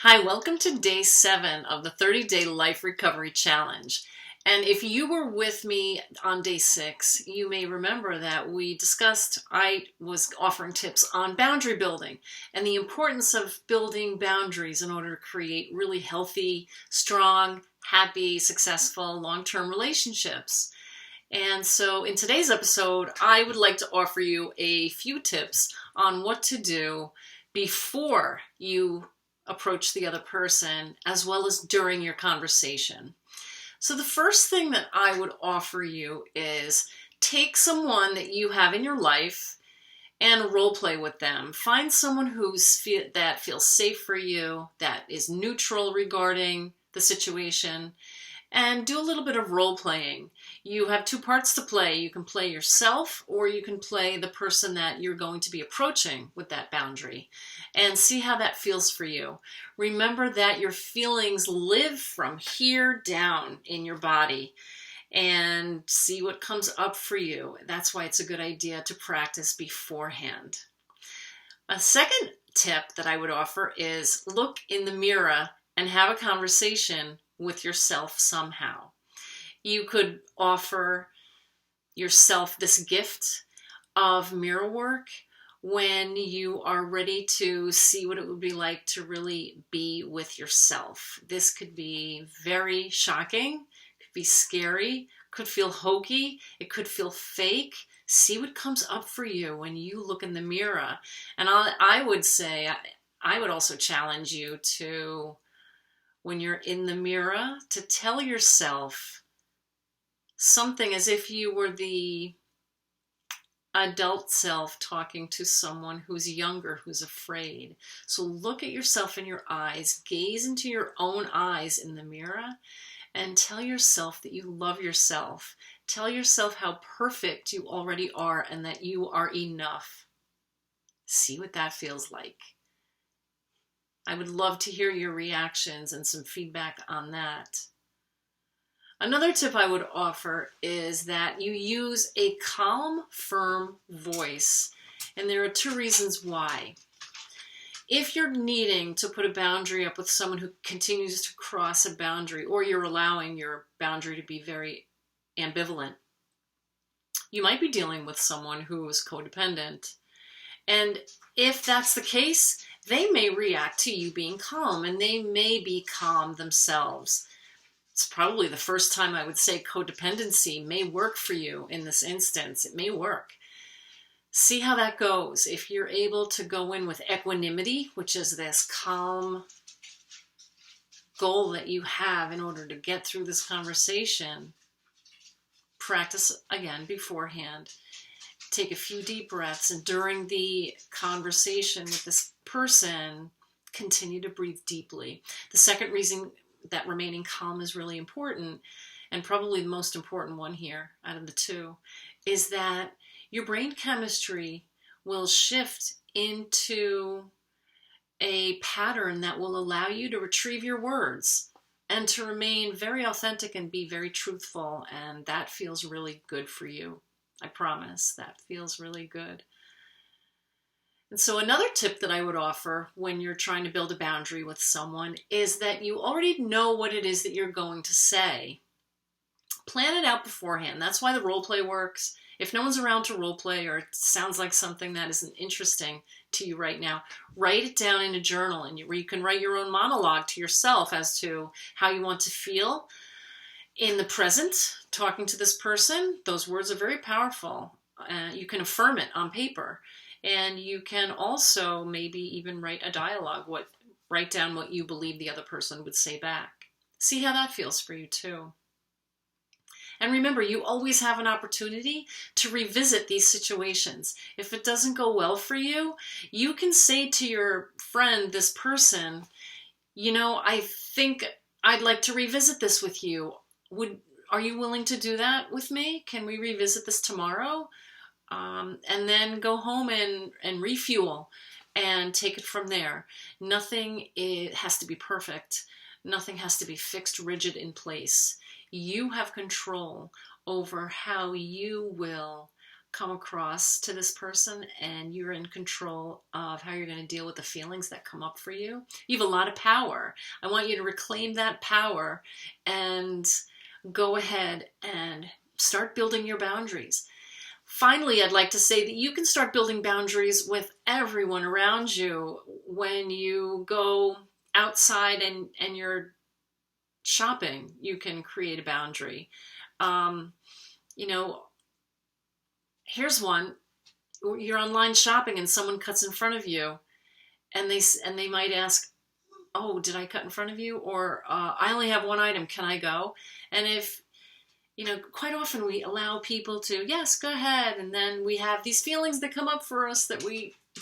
Hi, welcome to day 7 of the 30-day life recovery challenge. And if you were with me on day 6, you may remember that I was offering tips on boundary building and the importance of building boundaries in order to create really healthy, strong, happy, successful, long-term relationships. And so in today's episode, I would like to offer you a few tips on what to do before you approach the other person, as well as during your conversation. So the first thing that I would offer you is take someone that you have in your life and role play with them. Find someone that feels safe for you, that is neutral regarding the situation, and do a little bit of role playing. You have 2 parts to play. You can play yourself, or you can play the person that you're going to be approaching with that boundary, and see how that feels for you. Remember that your feelings live from here down in your body, and see what comes up for you. That's why it's a good idea to practice beforehand. A second tip that I would offer is look in the mirror and have a conversation with yourself somehow. You could offer yourself this gift of mirror work when you are ready to see what it would be like to really be with yourself. This could be very shocking, could be scary, could feel hokey, it could feel fake. See what comes up for you when you look in the mirror. And I would say, I would also challenge you to, when you're in the mirror, to tell yourself something as if you were the adult self talking to someone who's younger, who's afraid. So look at yourself in your eyes, gaze into your own eyes in the mirror, and tell yourself that you love yourself. Tell yourself how perfect you already are and that you are enough. See what that feels like. I would love to hear your reactions and some feedback on that. Another tip I would offer is that you use a calm, firm voice. And there are 2 reasons why. If you're needing to put a boundary up with someone who continues to cross a boundary, or you're allowing your boundary to be very ambivalent, you might be dealing with someone who is codependent. And if that's the case, they may react to you being calm, and they may be calm themselves. It's probably the first time I would say codependency may work for you in this instance. It may work. See how that goes. If you're able to go in with equanimity, which is this calm goal that you have in order to get through this conversation, practice again beforehand. Take a few deep breaths, and during the conversation with this person, continue to breathe deeply. The second reason that remaining calm is really important, and probably the most important one here out of the 2, is that your brain chemistry will shift into a pattern that will allow you to retrieve your words and to remain very authentic and be very truthful, and that feels really good for you. I promise that feels really good. And so another tip that I would offer when you're trying to build a boundary with someone is that you already know what it is that you're going to say. Plan it out beforehand. That's why the role play works. If no one's around to role play, or it sounds like something that isn't interesting to you right now, write it down in a journal, and you can write your own monologue to yourself as to how you want to feel in the present, talking to this person. Those words are very powerful. You can affirm it on paper. And you can also maybe even write a dialogue, write down what you believe the other person would say back. See how that feels for you too. And remember, you always have an opportunity to revisit these situations. If it doesn't go well for you, you can say to your friend, this person, I think I'd like to revisit this with you. Are you willing to do that with me? Can we revisit this tomorrow? And then go home and refuel and take it from there. Nothing has to be perfect. Nothing has to be fixed, rigid in place. You have control over how you will come across to this person, and you're in control of how you're going to deal with the feelings that come up for you. You have a lot of power. I want you to reclaim that power and go ahead and start building your boundaries. Finally, I'd like to say that you can start building boundaries with everyone around you. When you go outside and you're shopping, you can create a boundary. You know, here's one. You're online shopping and someone cuts in front of you, and they might ask, "Oh, did I cut in front of you?" Or "I only have one item. Can I go?" And if quite often we allow people to, yes, go ahead, and then we have these feelings that come up for us that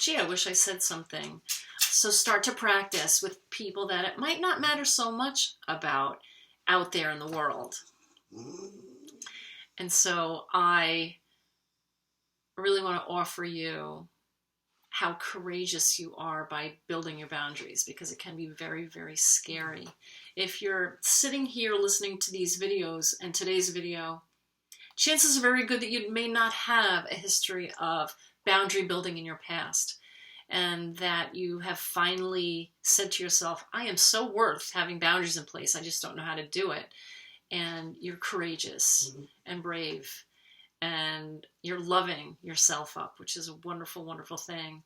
gee, I wish I said something. So start to practice with people that it might not matter so much about out there in the world. And so I really want to offer you how courageous you are by building your boundaries, because it can be very, very scary. If you're sitting here listening to these videos and today's video, chances are very good that you may not have a history of boundary building in your past, and that you have finally said to yourself, I am so worth having boundaries in place. I just don't know how to do it. And you're courageous and brave, and you're loving yourself up, which is a wonderful, wonderful thing.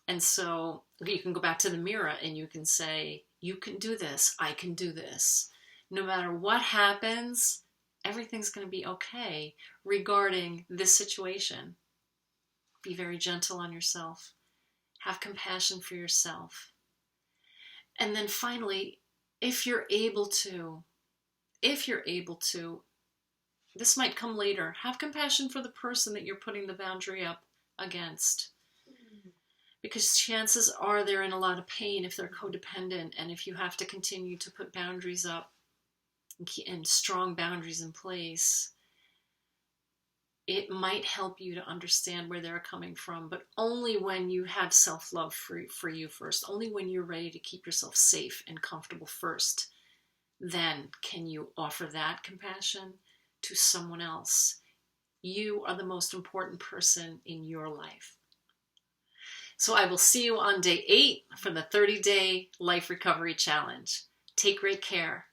And so you can go back to the mirror and you can say, you can do this. I can do this. No matter what happens, everything's going to be okay regarding this situation. Be very gentle on yourself. Have compassion for yourself. And then finally, if you're able to, this might come later, have compassion for the person that you're putting the boundary up against. Because chances are they're in a lot of pain if they're codependent, and if you have to continue to put boundaries up and strong boundaries in place, it might help you to understand where they're coming from, but only when you have self-love for you first. Only when you're ready to keep yourself safe and comfortable first, then can you offer that compassion to someone else. You are the most important person in your life. So I will see you on day 8 for the 30-day Life Recovery Challenge. Take great care.